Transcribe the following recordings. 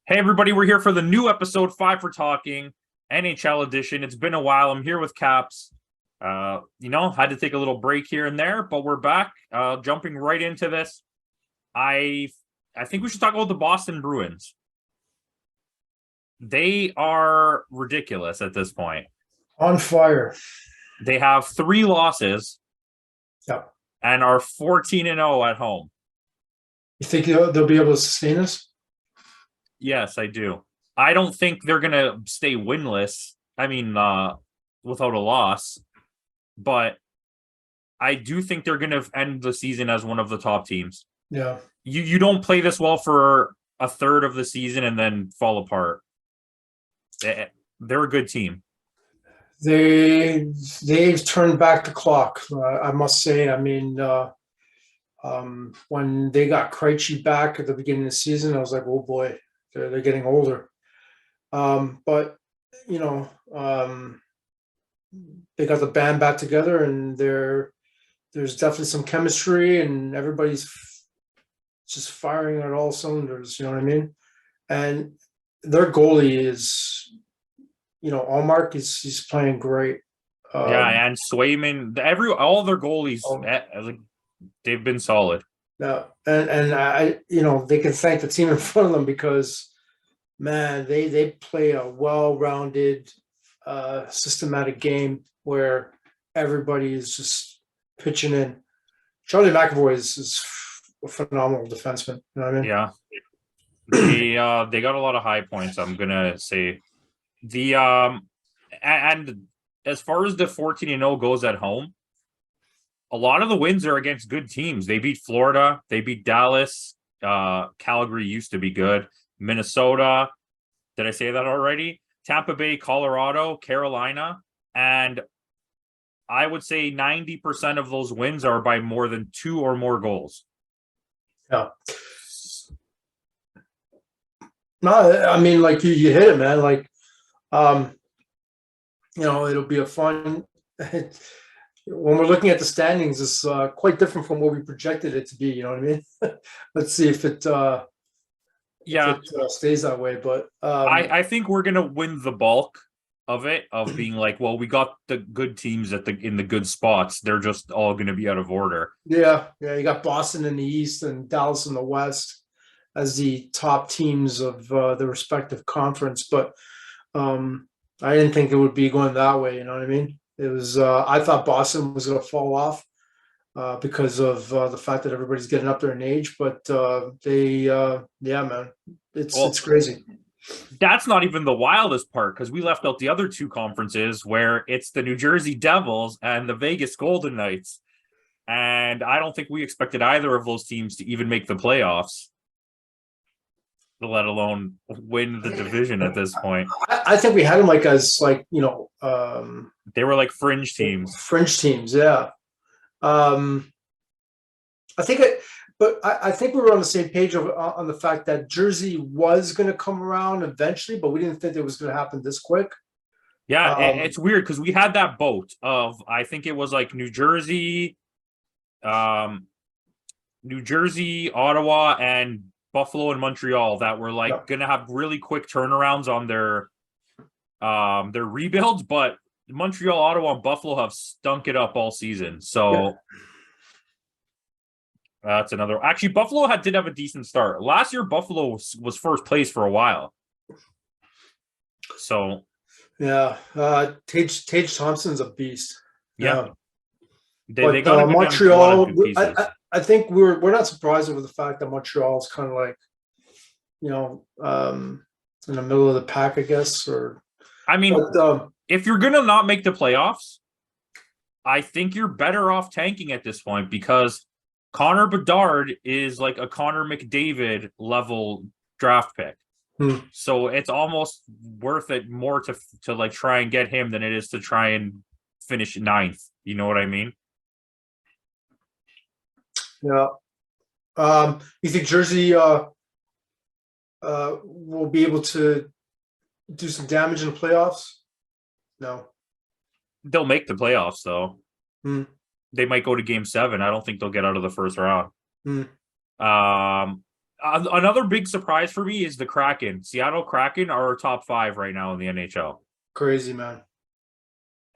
Hey everybody, we're here for the new episode 5 for Talking NHL edition. It's been a while. I'm here with Caps. Had to take a little break here and there, but we're back. Jumping right into this. I think we should talk about the Boston Bruins. They are ridiculous at this point. On fire. They have 3 losses. Yeah. And are 14-0 at home. You think they'll be able to sustain us? Yes, I do. I don't think they're going to stay winless. Without a loss. But I do think they're going to end the season as one of the top teams. Yeah. You don't play this well for a third of the season and then fall apart. They're a good team. They've turned back the clock. I must say. When they got Krejci back at the beginning of the season, I was like, oh boy, they're getting older. But they got the band back together, and there's definitely some chemistry, and everybody's just firing at all cylinders. You know what I mean? And their goalie is, Allmark he's playing great. And Swayman, all their goalies, they've been solid. Yeah, and I, they can thank the team in front of them because, man, they play a well-rounded, systematic game where everybody is just pitching in. Charlie McAvoy is a phenomenal defenseman. You know what I mean? Yeah, they got a lot of high points. I'm gonna say and as far as the 14-0 goes at home, a lot of the wins are against good teams. They beat Florida. They beat Dallas. Calgary used to be good. Minnesota. Did I say that already? Tampa Bay, Colorado, Carolina. And I would say 90% of those wins are by more than 2 or more goals. Yeah. No, I mean, like you hit it, man. Like, it'll be a fun. When we're looking at the standings, it's quite different from what we projected it to be. You know what I mean? Let's see if it stays that way. But I think we're gonna win the bulk of it, of being like, well, we got the good teams in the good spots. They're just all gonna be out of order. Yeah. You got Boston in the East and Dallas in the West as the top teams of the respective conference. But I didn't think it would be going that way. You know what I mean? It was. I thought Boston was going to fall off because of the fact that everybody's getting up there in age. But man, it's crazy. That's not even the wildest part, because we left out the other 2 conferences where it's the New Jersey Devils and the Vegas Golden Knights, and I don't think we expected either of those teams to even make the playoffs, let alone win the division at this point. I think we had them they were like fringe teams. Fringe teams, yeah. I think we were on the same page on the fact that Jersey was going to come around eventually, but we didn't think it was going to happen this quick. Yeah, it's weird because we had that boat of, I think it was like New Jersey, Ottawa, and Buffalo and Montreal that were going to have really quick turnarounds on their rebuilds, but Montreal, Ottawa, and Buffalo have stunk it up all season. So that's another. Actually, Buffalo did have a decent start last year. Buffalo was first place for a while. So yeah, Tage Thompson's a beast. Yeah, they got Montreal. I think we're not surprised over the fact that Montreal is kind of like, in the middle of the pack, I guess. If you're gonna not make the playoffs, I think you're better off tanking at this point, because Connor Bedard is like a Connor McDavid level draft pick. So it's almost worth it more to like try and get him than it is to try and finish 9th. You know what I mean? Yeah. You think Jersey will be able to do some damage in the playoffs? No. They'll make the playoffs, though. They might go to Game 7. I don't think they'll get out of the first round. Another big surprise for me is the Kraken. Seattle Kraken are top 5 right now in the NHL. Crazy, man.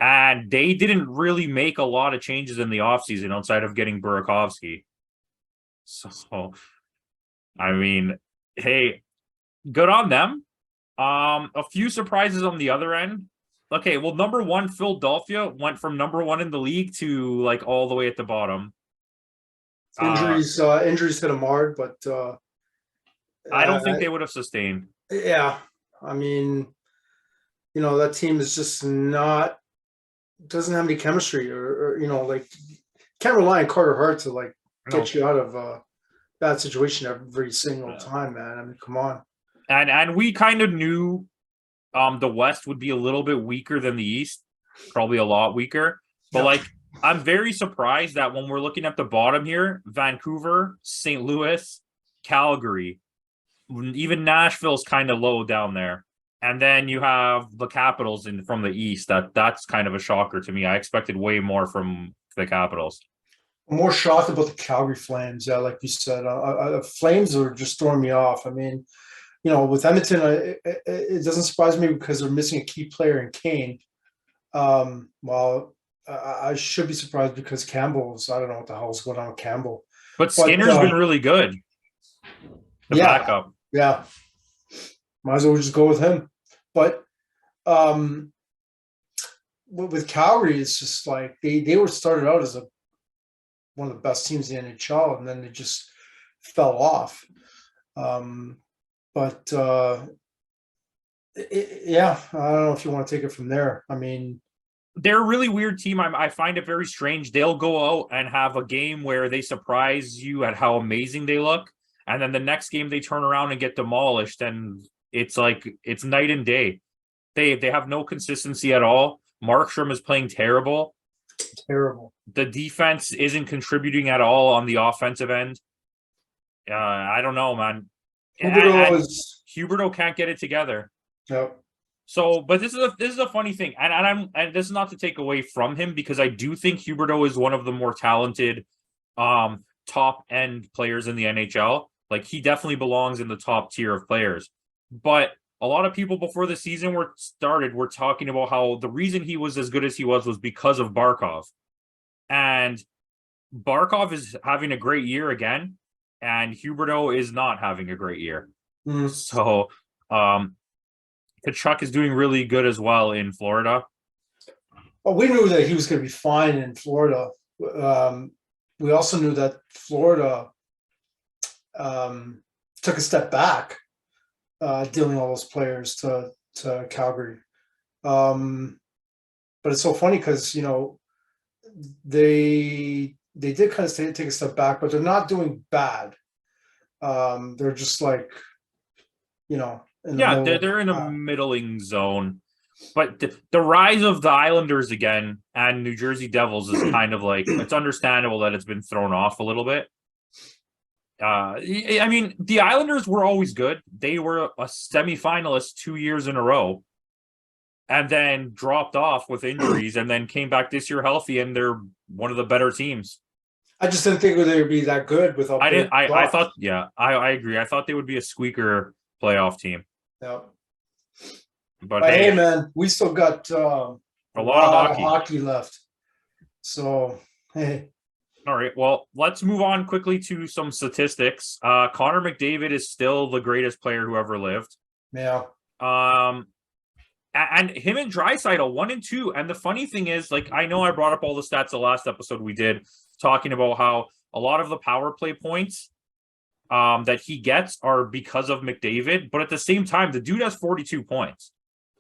And they didn't really make a lot of changes in the offseason outside of getting Burakovsky. So, I mean, hey, good on them. A few surprises on the other end. Okay, well, number 1, Philadelphia went from number 1 in the league to like all the way at the bottom. Injuries hit them hard, but I don't think they would have sustained. yeah, I mean, that team is just doesn't have any chemistry, or like, can't rely on Carter Hart to like get you out of a bad situation every single time, man. I mean, come on. And we kind of knew the West would be a little bit weaker than the East, probably a lot weaker. But like, I'm very surprised that when we're looking at the bottom here, Vancouver, St. Louis, Calgary, even Nashville's kind of low down there. And then you have the Capitals from the East. That's kind of a shocker to me. I expected way more from the Capitals. I'm more shocked about the Calgary Flames. Yeah, like you said, Flames are just throwing me off. I mean, with Edmonton, it doesn't surprise me because they're missing a key player in Kane. Well, I should be surprised because Campbell's, I don't know what the hell's going on with Campo. But Skinner's been really good. The backup. Yeah. Might as well just go with him. But with Calgary, it's just like they were started out as one of the best teams in the NHL, and then they just fell off. But yeah, I don't know if you want to take it from there. I mean, they're a really weird team. I find it very strange. They'll go out and have a game where they surprise you at how amazing they look, and then the next game they turn around and get demolished, and it's like it's night and day. They have no consistency at all. Markstrom is playing terrible. Terrible. The defense isn't contributing at all on the offensive end. I don't know, man. Huberdeau can't get it together. Yep. So, but this is a funny thing, and this is not to take away from him because I do think Huberdeau is one of the more talented, top end players in the NHL. Like, he definitely belongs in the top tier of players. But a lot of people before the season were talking about how the reason he was as good as he was because of Barkov, and Barkov is having a great year again, and Huberdeau is not having a great year. So, Tkachuk is doing really good as well in Florida. Well, we knew that he was going to be fine in Florida. We also knew that Florida took a step back, dealing all those players to Calgary. But it's so funny because, they did kind of take a step back, but they're not doing bad. They're just like, they're in a middling zone. But the rise of the Islanders again and New Jersey Devils is kind of like, it's understandable that it's been thrown off a little bit. I mean, the Islanders were always good. They were a semifinalist 2 years in a row and then dropped off with injuries and then came back this year healthy, and they're one of the better teams. I just didn't think they would be that good without. I thought, I agree. I thought they would be a squeaker playoff team. Yeah. But hey, man, we still got a lot of hockey left. So, hey. All right. Well, let's move on quickly to some statistics. Connor McDavid is still the greatest player who ever lived. Yeah. And him and Draisaitl 1 and 2. And the funny thing is, like, I know I brought up all the stats the last episode we did, talking about how a lot of the power play points that he gets are because of McDavid. But at the same time, the dude has 42 points.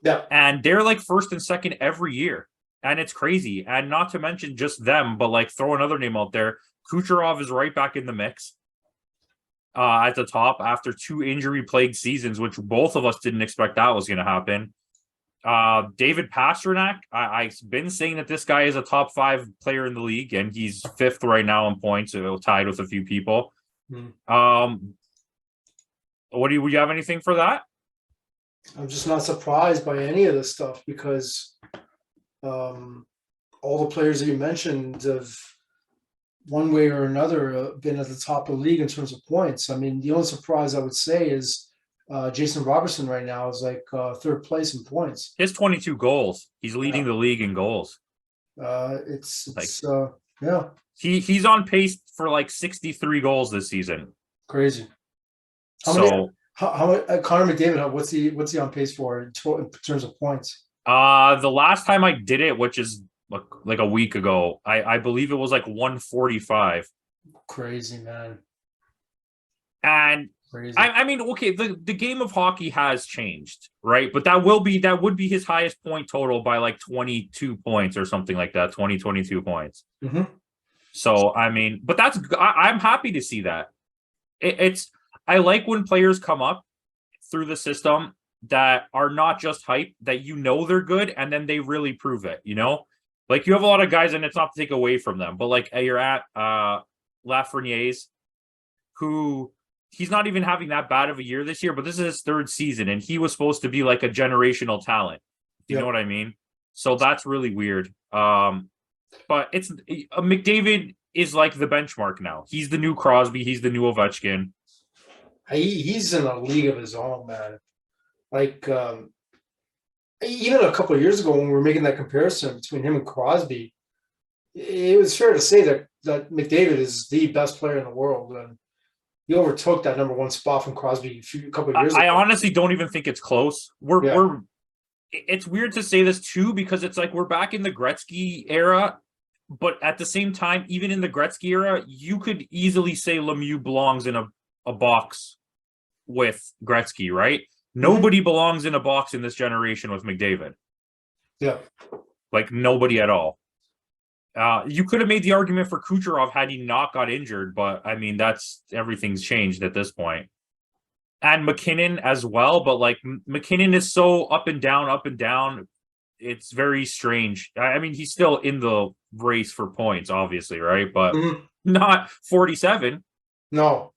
Yeah. And they're like first and second every year. And it's crazy. And not to mention just them, but like throw another name out there. Kucherov is right back in the mix at the top after 2 injury-plagued seasons, which both of us didn't expect that was going to happen. David Pastrnak, I've been saying that this guy is a top 5 player in the league, and he's 5th right now in points, tied with a few people. Would you have anything for that? I'm just not surprised by any of this stuff because all the players that you mentioned have one way or another, been at the top of the league in terms of points. I mean, the only surprise I would say is Jason Robertson right now is like third place in points. He has 22 goals. He's leading the league in goals. It's yeah, he's on pace for like 63 goals this season. crazy. Connor McDavid, what's he on pace for in terms of points? The last time I did it, which is like a week ago, I believe it was like 145. Crazy, man. And Crazy. I mean, okay, the game of hockey has changed, right? But that would be his highest point total by like 22 points or something like that, 22 points. Mm-hmm. So I mean, but I'm happy to see that. I like when players come up through the system that are not just hype, that they're good, and then they really prove it, Like you have a lot of guys, and it's not to take away from them, but like you're at Lafreniere's, who he's not even having that bad of a year this year, but this is his third season, and he was supposed to be like a generational talent. Do you know what I mean? So that's really weird. But it's McDavid is like the benchmark now. He's the new Crosby. He's the new Ovechkin. He's in a league of his own, man. Like even a couple of years ago when we were making that comparison between him and Crosby, it was fair to say that McDavid is the best player in the world, and he overtook that number one spot from Crosby a couple of years ago. I honestly don't even think it's close. It's weird to say this too, because it's like we're back in the Gretzky era, but at the same time, even in the Gretzky era, you could easily say Lemieux belongs in a box with Gretzky, right? Nobody belongs in a box in this generation with McDavid. Yeah. Like nobody at all. You could have made the argument for Kucherov had he not got injured, but I mean, everything's changed at this point. And McKinnon as well, but like McKinnon is so up and down. It's very strange. I mean, he's still in the race for points, obviously, right? But not 47. No.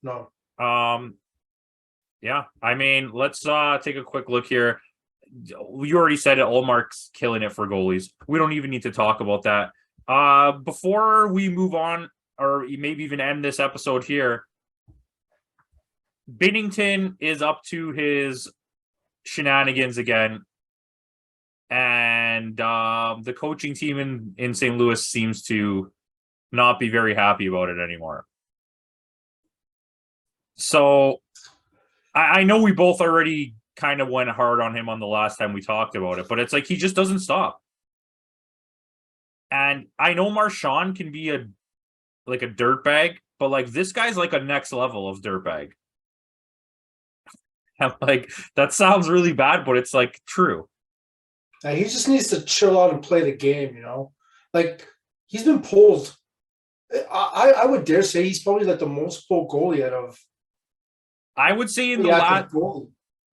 Yeah, I mean, let's take a quick look here. You already said it. Olmark's killing it for goalies. We don't even need to talk about that. Before we move on, or maybe even end this episode here, Binnington is up to his shenanigans again. And the coaching team in St. Louis seems to not be very happy about it anymore. So I know we both already kind of went hard on him on the last time we talked about it, but it's like he just doesn't stop. And I know Marchand can be a dirtbag, but like this guy's like a next level of dirtbag. And like that sounds really bad, but it's like true. And he just needs to chill out and play the game, Like he's been pulled. I would dare say he's probably like the most pulled goalie out of. I would say in the last,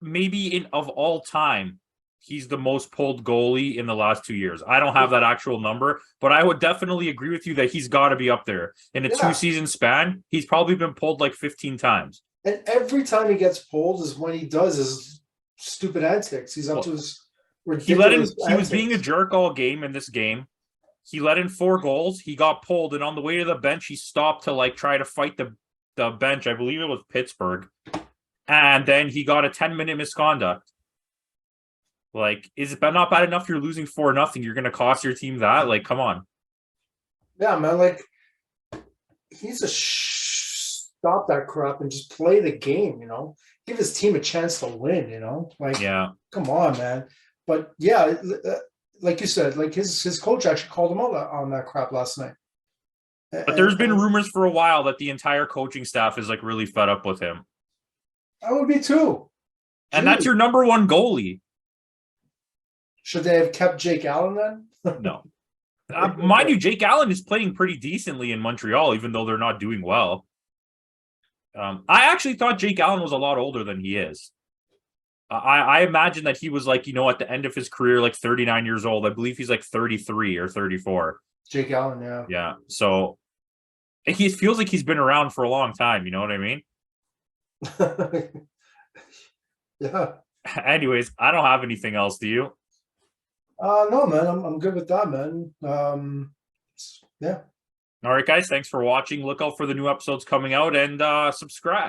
maybe of all time, he's the most pulled goalie in the last 2 years. I don't have that actual number, but I would definitely agree with you that he's got to be up there. In a 2-season span, he's probably been pulled like 15 times. And every time he gets pulled is when he does his stupid antics. He's up to his ridiculous He was being a jerk all game in this game. He let in 4 goals. He got pulled, and on the way to the bench, he stopped to like try to fight the bench. I believe it was Pittsburgh. And then he got a 10-minute misconduct. Like, is it not bad enough you're losing 4-0? You're going to cost your team that? Like, come on. Yeah, man. Like, he needs to stop that crap and just play the game, Give his team a chance to win, Like, yeah. Come on, man. But, yeah, like you said, like his coach actually called him out on that crap last night. But there's been rumors for a while that the entire coaching staff is, like, really fed up with him. I would be too. And that's your number one goalie. Should they have kept Jake Allen then? No. Mind you, Jake Allen is playing pretty decently in Montreal, even though they're not doing well. I actually thought Jake Allen was a lot older than he is. I imagine that he was like, at the end of his career, like 39 years old. I believe he's like 33 or 34. Jake Allen, yeah. Yeah. So he feels like he's been around for a long time. You know what I mean? Yeah. Anyways, I don't have anything else. Do you? No, man. I'm good with that, man. Yeah. All right, guys. Thanks for watching. Look out for the new episodes coming out and subscribe.